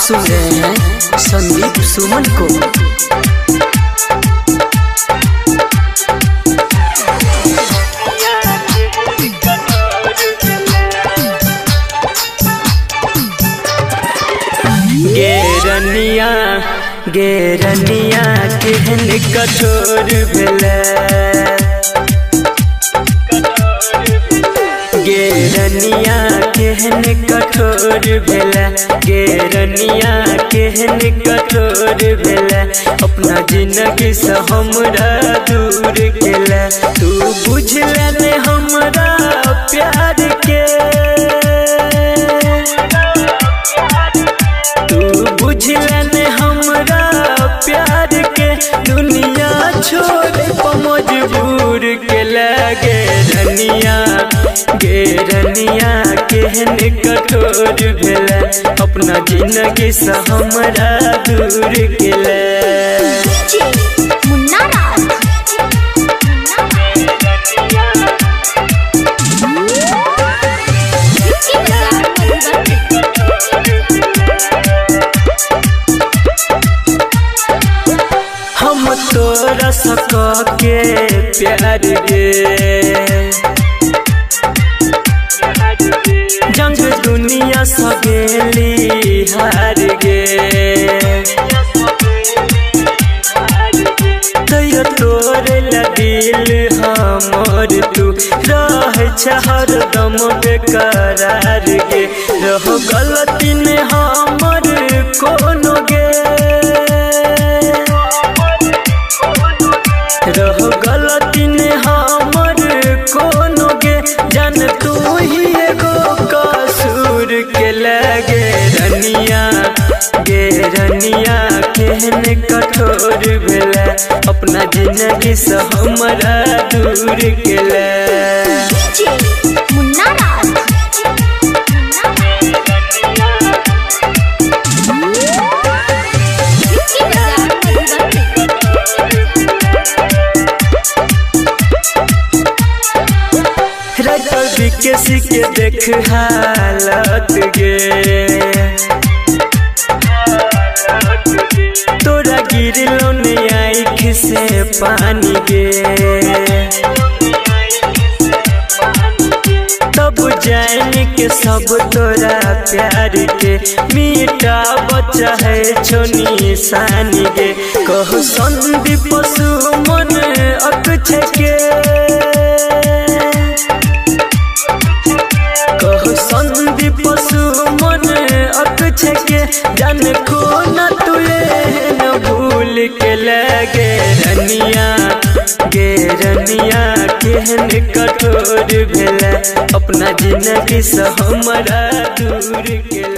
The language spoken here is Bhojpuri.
सुन रहे हैं संदीप सुमन को। गेरनिया गेरनिया केहन कठोर भेलै, गेरनिया केहन कठोर भेलै, गेरनिया केहन कठोर भेलै, अपना जिंदगी से हमरा दूर केलै। तू बुझले ने हमरा प्यार के, तू बुझले ने हमरा प्यार के, दुनिया छोड़ पर मजबूर केलै। गेरनिया गेरनिया केहन कठोर भेलै, अपना जिंदगी से हमरा दूर केलै। हम तोरा सक के प्यार गे, जंग दुनिया सगेली हार गे, तैयो तोरे दिल हमर तू रहे छ हरदम बेकरार गे। रह गलती ने हमर कोनो गे, रह गलती ने हमर कोनो गे, जान तू ही एगो कसूर केलै। गेरनिया गेरनिया केहन कठोर भेलै, अपना जिंदगी से हमरा दूर केलै। किसी के देख हालत गे, तोरा गिरलो ने आँख से पानी गे, तब जान के सब तोरा प्यार के मीठा बच्चा है छोनी सानी गे। कहो संदीप सुमन अक्षय के, कहो संदीप सुमन अक्षय के, जान को न तुए न भूल के लगे। गेरनिया गेरनिया केहन कठोर भेलै, अपना जिंदगी से हमरा दूर के।